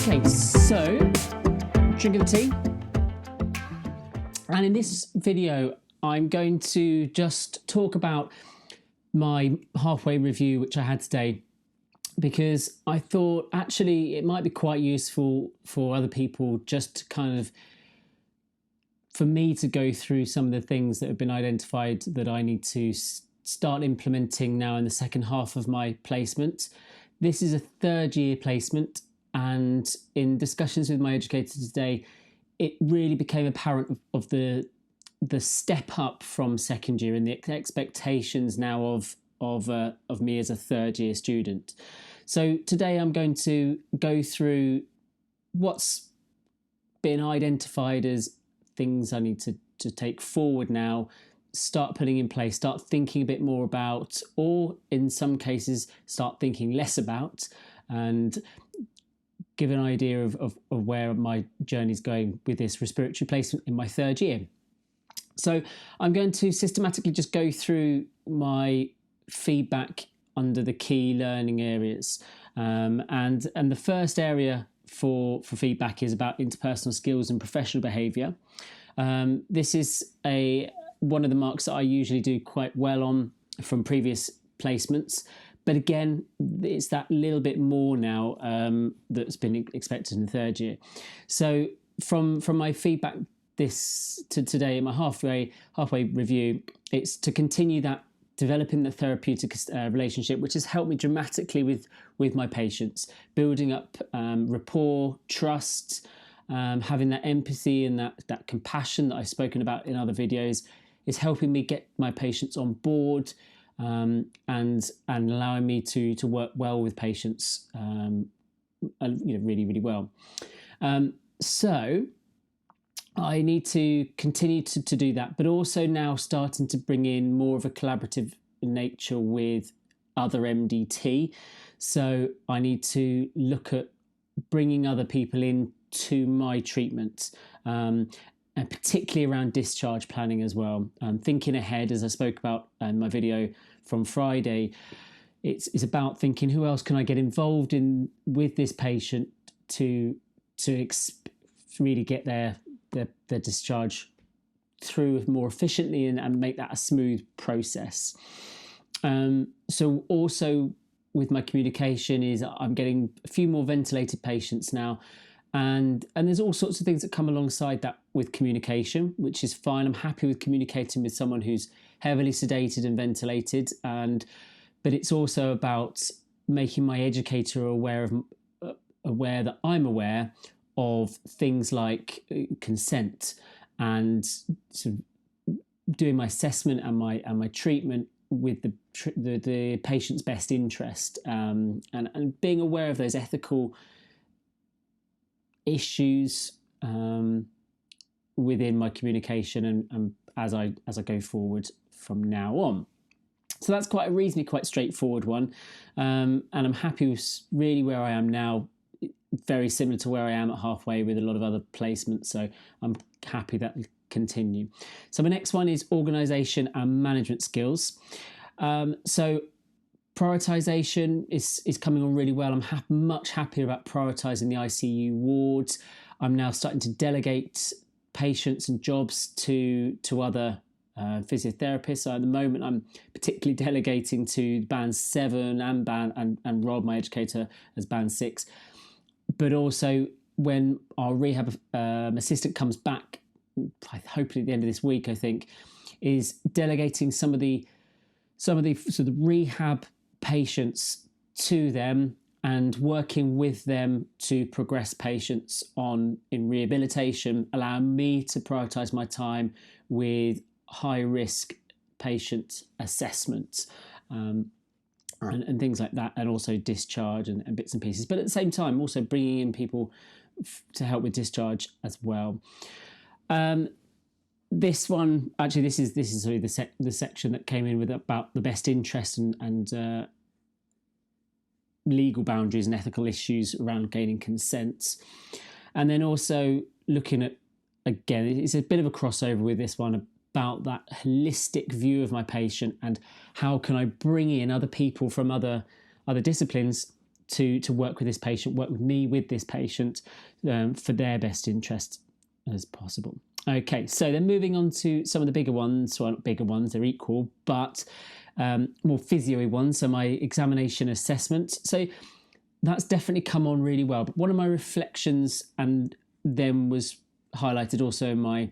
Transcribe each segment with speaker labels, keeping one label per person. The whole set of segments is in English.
Speaker 1: Okay, so drinking the tea. And in this video, I'm going to just talk about my halfway review, which I had today, because I thought actually it might be quite useful for other people just to kind of, for me to go through some of the things that have been identified that I need to start implementing now in the second half of my placement. This is a third year placement, and in discussions with my educator today, it really became apparent of the step up from second year and the expectations now of me as a third year student. So today I'm going to go through what's been identified as things I need to take forward now, start putting in place, start thinking a bit more about, or in some cases start thinking less about, and give an idea of where my journey is going with this respiratory placement in my third year. So I'm going to systematically just go through my feedback under the key learning areas. And the first area for feedback is about interpersonal skills and professional behaviour. This is one of the marks that I usually do quite well on from previous placements. But again, it's that little bit more now that's been expected in the third year. So from my feedback today in my halfway review, it's to continue that developing the therapeutic relationship, which has helped me dramatically with my patients, building up rapport, trust, having that empathy and that compassion that I've spoken about in other videos is helping me get my patients on board and allowing me to work well with patients, really, really well. So I need to continue to do that, but also now starting to bring in more of a collaborative nature with other MDT. So I need to look at bringing other people into my treatment, and particularly around discharge planning as well. Thinking ahead, as I spoke about in my video from Friday, it's about thinking who else can I get involved in with this patient to really get their discharge through more efficiently and make that a smooth process. So also with my communication is I'm getting a few more ventilated patients now, and there's all sorts of things that come alongside that with communication, which is fine. I'm happy with communicating with someone who's heavily sedated and ventilated, but it's also about making my educator aware that I'm aware of things like consent and sort of doing my assessment and my treatment with the patient's best interest, and being aware of those ethical issues within my communication and as I go forward from now on. So that's quite straightforward one, and I'm happy with really where I am now. Very similar to where I am at halfway with a lot of other placements, so I'm happy that will continue. So my next one is organisation and management skills. So prioritisation is coming on really well. I'm much happier about prioritising the ICU wards. I'm now starting to delegate patients and jobs to other physiotherapists. So at the moment, I'm particularly delegating to band 7 and Rob, my educator, as band 6. But also when our rehab assistant comes back, hopefully at the end of this week, I think, is delegating some of the sort of rehab patients to them and working with them to progress patients in rehabilitation, allowing me to prioritise my time with high risk patient assessment. And things like that, and also discharge and bits and pieces. But at the same time, also bringing in people to help with discharge as well. This one, actually, this is sort of the section that came in with about the best interest and legal boundaries and ethical issues around gaining consent. And then also looking at, again, it's a bit of a crossover with this one, about that holistic view of my patient and how can I bring in other people from other disciplines to work with this patient, work with me with this patient for their best interest as possible. Okay, so then moving on to some of the bigger ones, well, not bigger ones, they're equal, but more physio-y ones, so my examination assessment. So that's definitely come on really well. But one of my reflections, and then was highlighted also in my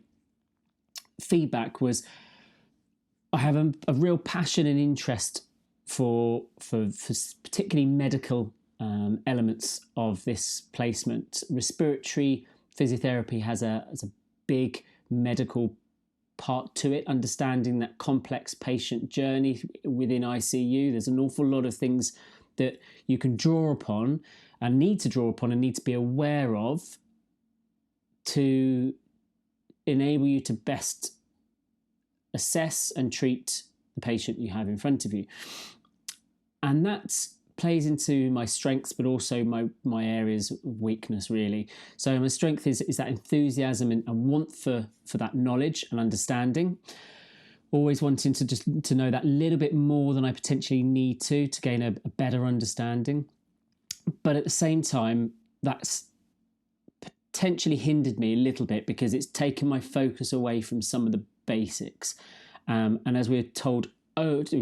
Speaker 1: feedback, was I have a real passion and interest for particularly medical elements of this placement. Respiratory physiotherapy has a big medical part to it, understanding that complex patient journey within ICU. There's an awful lot of things that you can draw upon and need to draw upon and need to be aware of to enable you to best assess and treat the patient you have in front of you. And that plays into my strengths, but also my areas of weakness, really. So my strength is that enthusiasm and want for that knowledge and understanding. Always wanting to know that little bit more than I potentially need to gain a better understanding. But at the same time, that's potentially hindered me a little bit because it's taken my focus away from some of the basics. And as we're told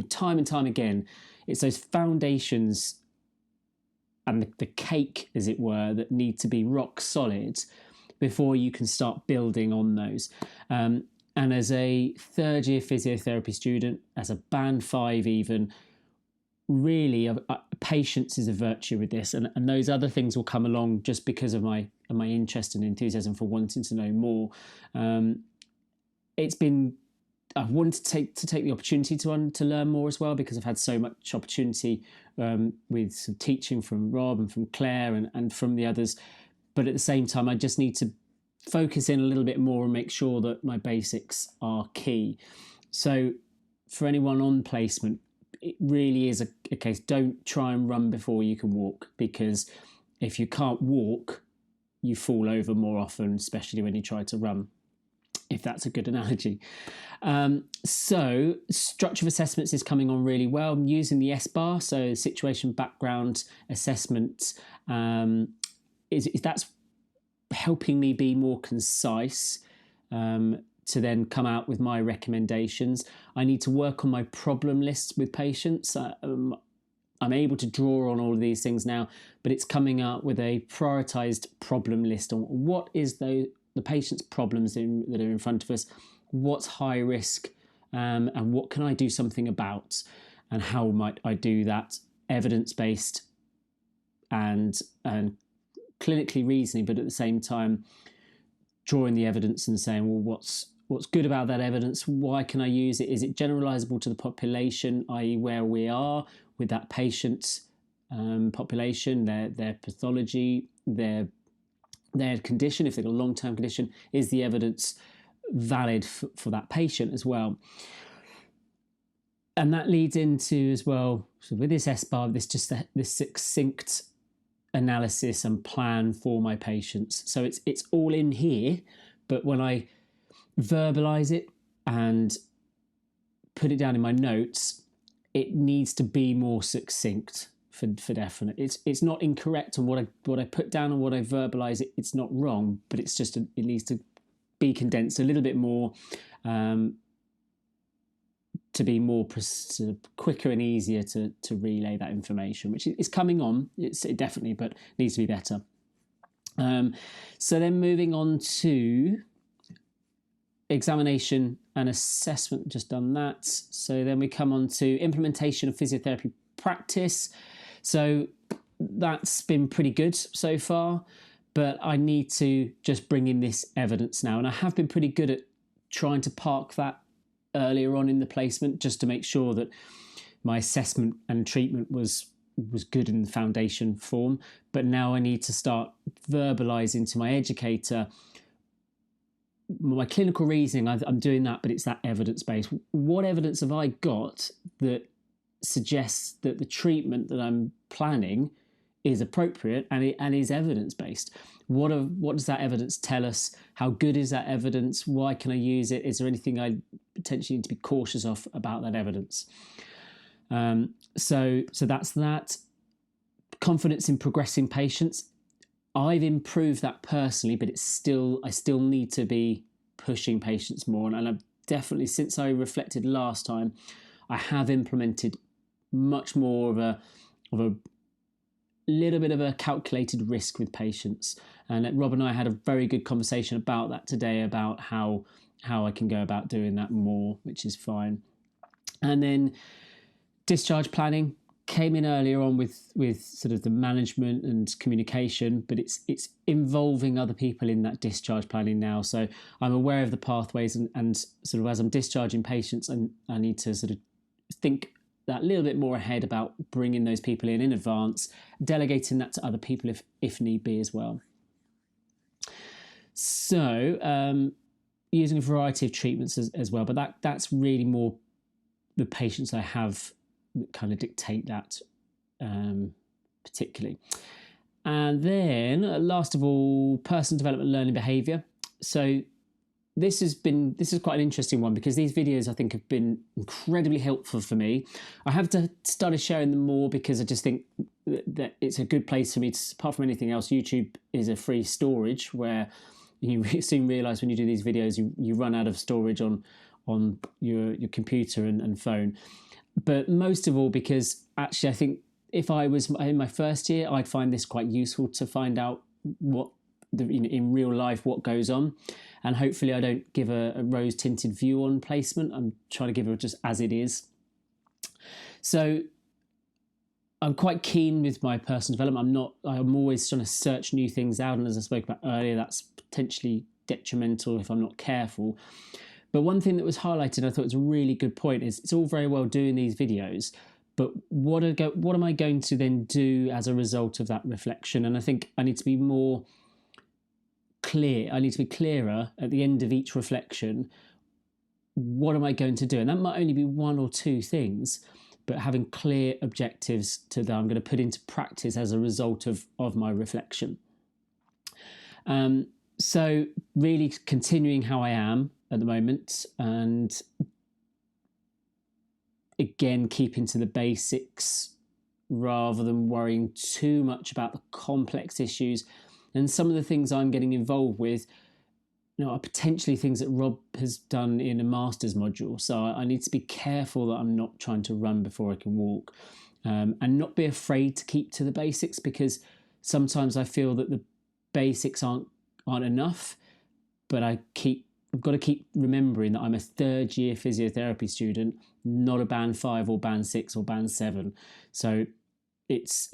Speaker 1: time and time again, it's those foundations and the cake, as it were, that need to be rock solid before you can start building on those. And as a third-year physiotherapy student, as a band 5 even, really, patience is a virtue with this, and those other things will come along just because of my interest and enthusiasm for wanting to know more. I've wanted to take the opportunity to learn more as well, because I've had so much opportunity with some teaching from Rob and from Claire and from the others. But at the same time, I just need to focus in a little bit more and make sure that my basics are key. So for anyone on placement, it really is a case, don't try and run before you can walk, because if you can't walk, you fall over more often, especially when you try to run, if that's a good analogy. So structure of assessments is coming on really well. I'm using the S-bar, so situation background assessment, that's helping me be more concise to then come out with my recommendations. I need to work on my problem lists with patients. I'm able to draw on all of these things now, but it's coming out with a prioritized problem list on what is the patient's problems that are in front of us, what's high risk, and what can I do something about, and how might I do that evidence-based and clinically reasoning, but at the same time drawing the evidence and saying, well, what's good about that evidence? Why can I use it? Is it generalizable to the population, i.e. where we are with that patient population, their pathology, their condition, if they've got a long-term condition? Is the evidence valid for that patient as well? And that leads into as well, so with this S-bar, this succinct analysis and plan for my patients. So it's all in here, but when I verbalize it and put it down in my notes, it needs to be more succinct for definite. It's not incorrect on what I put down and what I verbalize. It's not wrong, but it's just it needs to be condensed a little bit more to be more quicker and easier to relay that information, which is coming on. It definitely, but needs to be better. So then moving on to examination and assessment, just done that. So then we come on to implementation of physiotherapy practice. So that's been pretty good so far, but I need to just bring in this evidence now. And I have been pretty good at trying to park that earlier on in the placement, just to make sure that my assessment and treatment was good in the foundation form. But now I need to start verbalizing to my educator my clinical reasoning. I'm doing that, but it's that evidence-based. What evidence have I got that suggests that the treatment that I'm planning is appropriate and is evidence-based? What does that evidence tell us? How good is that evidence? Why can I use it? Is there anything I potentially need to be cautious of about that evidence? So that's that. confidence in progressing patients. I've improved that personally, but I still need to be pushing patients more. And I've definitely, since I reflected last time, I have implemented much more of a little bit of a calculated risk with patients. And Rob and I had a very good conversation about that today, about how I can go about doing that more, which is fine. And then discharge planning came in earlier on with sort of the management and communication, but it's involving other people in that discharge planning now. So I'm aware of the pathways, and sort of as I'm discharging patients, I need to sort of think that little bit more ahead about bringing those people in advance, delegating that to other people if need be as well. So using a variety of treatments as well, but that's really more the patients I have that kind of dictate that particularly. And then last of all, personal development, learning behaviour. So this is quite an interesting one, because these videos I think have been incredibly helpful for me. I have started sharing them more because I just think that it's a good place for me to, apart from anything else, YouTube is a free storage where you soon realise when you do these videos you run out of storage on your computer and phone. But most of all because actually I think if I was in my first year, I'd find this quite useful to find out what in real life what goes on, and hopefully I don't give a rose-tinted view on placement. I'm trying to give it just as it is. So I'm quite keen with my personal development. I'm always trying to search new things out, and as I spoke about earlier, that's potentially detrimental if I'm not careful. But one thing that was highlighted, I thought was a really good point, is it's all very well doing these videos, but what am I going to then do as a result of that reflection? And I think I need to be more clear. I need to be clearer at the end of each reflection. What am I going to do? And that might only be one or two things, but having clear objectives that I'm going to put into practice as a result of my reflection. So really continuing how I am at the moment, and again keeping to the basics rather than worrying too much about the complex issues. And some of the things I'm getting involved with, are potentially things that Rob has done in a master's module. So I need to be careful that I'm not trying to run before I can walk, and not be afraid to keep to the basics, because sometimes I feel that the basics aren't enough. But I've got to keep remembering that I'm a third year physiotherapy student, not a band 5 or band 6 or band 7. So it's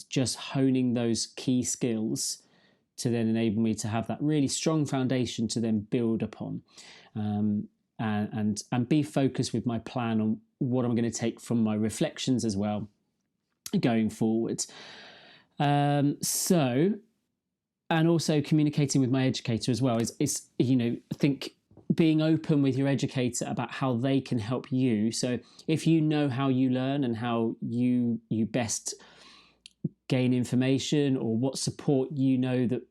Speaker 1: just honing those key skills to then enable me to have that really strong foundation to then build upon, and be focused with my plan on what I'm going to take from my reflections as well going forward. And also communicating with my educator as well is I think being open with your educator about how they can help you. So if you know how you learn and how you best gain information, or what support that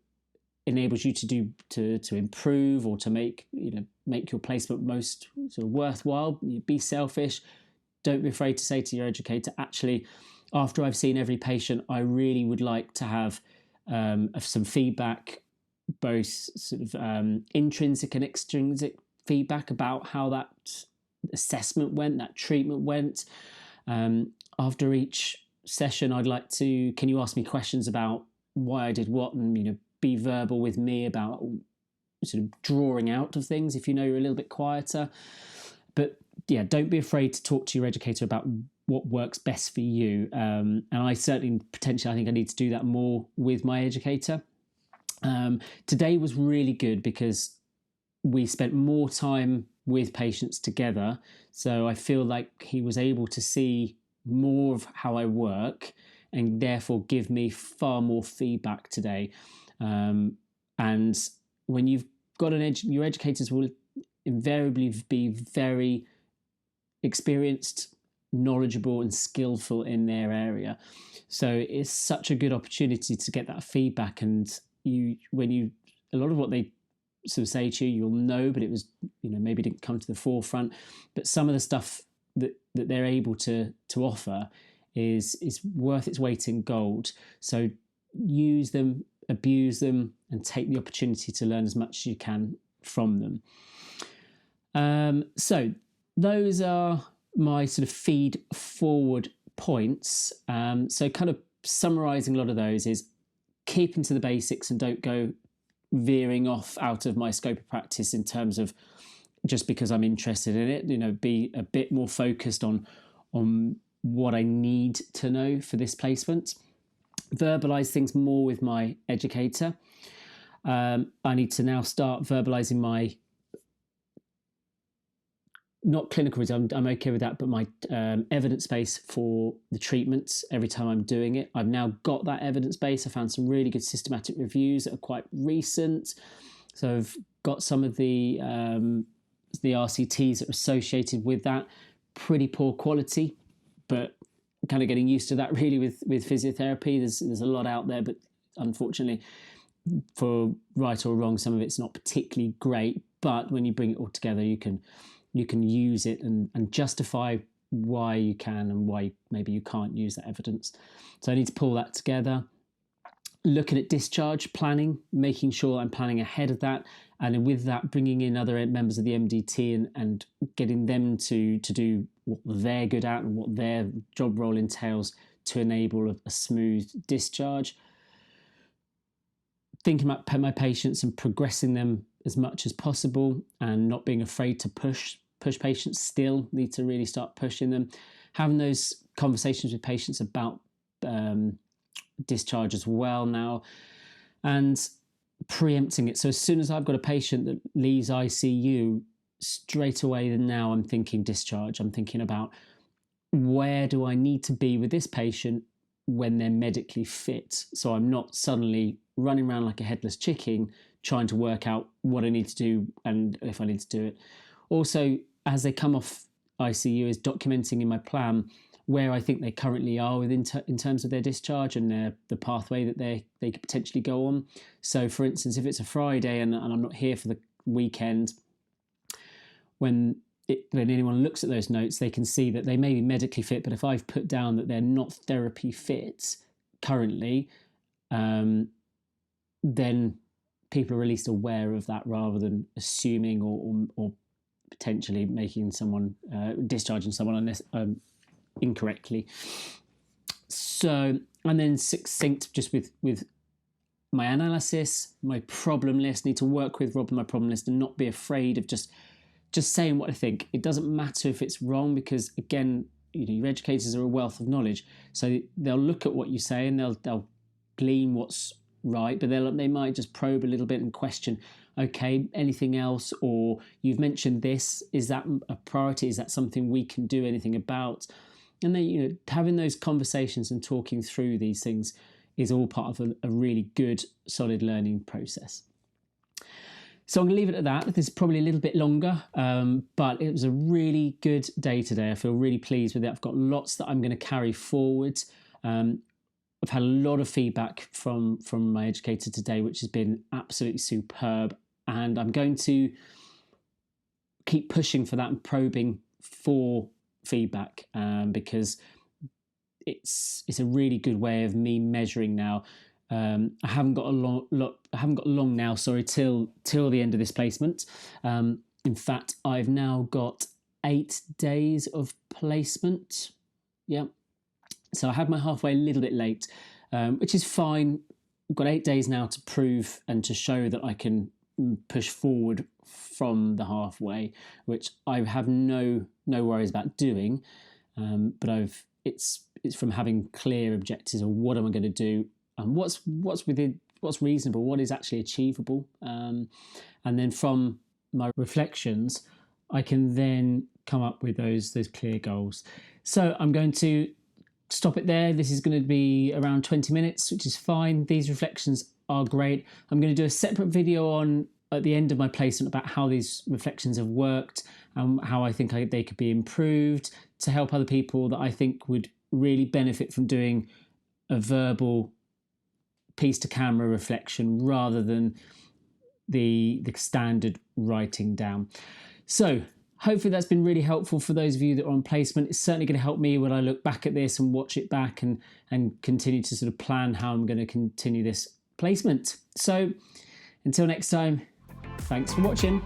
Speaker 1: enables you to improve or to make your placement most sort of worthwhile, be selfish. Don't be afraid to say to your educator, actually, after I've seen every patient, I really would like to have some feedback, both sort of intrinsic and extrinsic feedback about how that assessment went, that treatment went. After each session, I'd like to, can you ask me questions about why I did what, and be verbal with me about sort of drawing out of things if you're a little bit quieter. But yeah, don't be afraid to talk to your educator about what works best for you. And I certainly, potentially, I think I need to do that more with my educator. Today was really good because we spent more time with patients together. So I feel like he was able to see more of how I work and therefore give me far more feedback today. And when you've got your educators will invariably be very experienced, knowledgeable and skillful in their area. So it's such a good opportunity to get that feedback, and a lot of what they sort of say to you, you'll know, but it was, maybe didn't come to the forefront. But some of the stuff that they're able to offer is worth its weight in gold. So use them, abuse them, and take the opportunity to learn as much as you can from them. So those are my sort of feed forward points. So kind of summarizing a lot of those is keeping to the basics and don't go veering off out of my scope of practice in terms of just because I'm interested in it. Be a bit more focused on what I need to know for this placement. Verbalize things more with my educator. I need to now start verbalizing my, not clinical results, I'm okay with that, but my evidence base for the treatments every time I'm doing it. I've now got that evidence base. I found some really good systematic reviews that are quite recent. So I've got some of the RCTs that are associated with that. Pretty poor quality, but kind of getting used to that really with physiotherapy. There's a lot out there, but unfortunately, for right or wrong, some of it's not particularly great. But when you bring it all together, you can use it and justify why you can and why maybe you can't use that evidence. So I need to pull that together. Looking at discharge planning, making sure I'm planning ahead of that, and with that bringing in other members of the MDT and getting them to do what they're good at and what their job role entails to enable a smooth discharge. Thinking about my patients and progressing them as much as possible and not being afraid to push patients. Still need to really start pushing them. Having those conversations with patients about discharge as well now, and preempting it. So as soon as I've got a patient that leaves ICU, straight away then now I'm thinking discharge. I'm thinking about where do I need to be with this patient when they're medically fit, so I'm not suddenly running around like a headless chicken trying to work out what I need to do and if I need to do it. Also, as they come off ICU, is documenting in my plan where I think they currently are in terms of their discharge and the pathway that they could potentially go on. So, for instance, if it's a Friday and I'm not here for the weekend, when anyone looks at those notes, they can see that they may be medically fit, but if I've put down that they're not therapy fit currently, then people are at least aware of that rather than assuming or potentially making someone, discharging someone incorrectly. So, and then succinct just with my analysis, my problem list, need to work with Rob on my problem list and not be afraid of just saying what I think. It doesn't matter if it's wrong because, again, your educators are a wealth of knowledge. So they'll look at what you say and they'll glean what's right, but they might just probe a little bit and question, okay, anything else? Or you've mentioned this, is that a priority? Is that something we can do anything about? And then, having those conversations and talking through these things is all part of a really good, solid learning process. So I'm going to leave it at that. This is probably a little bit longer, but it was a really good day today. I feel really pleased with it. I've got lots that I'm going to carry forward. I've had a lot of feedback from my educator today, which has been absolutely superb. And I'm going to keep pushing for that and probing for feedback because it's a really good way of me measuring now. I haven't got long now. Sorry, till the end of this placement. In fact, I've now got 8 days of placement. Yeah. So I had my halfway a little bit late, which is fine. I've got 8 days now to prove and to show that I can push forward from the halfway, which I have no worries about doing. But it's from having clear objectives of what am I going to do and what's reasonable, what is actually achievable, and then from my reflections, I can then come up with those clear goals. So I'm going to stop it there. This is going to be around 20 minutes, which is fine. These reflections are great. I'm going to do a separate video at the end of my placement about how these reflections have worked and how I think they could be improved to help other people that I think would really benefit from doing a verbal piece to camera reflection rather than the standard writing down. So Hopefully that's been really helpful for those of you that are on placement. It's certainly going to help me when I look back at this and watch it back and continue to sort of plan how I'm going to continue this placement. So until next time, thanks for watching.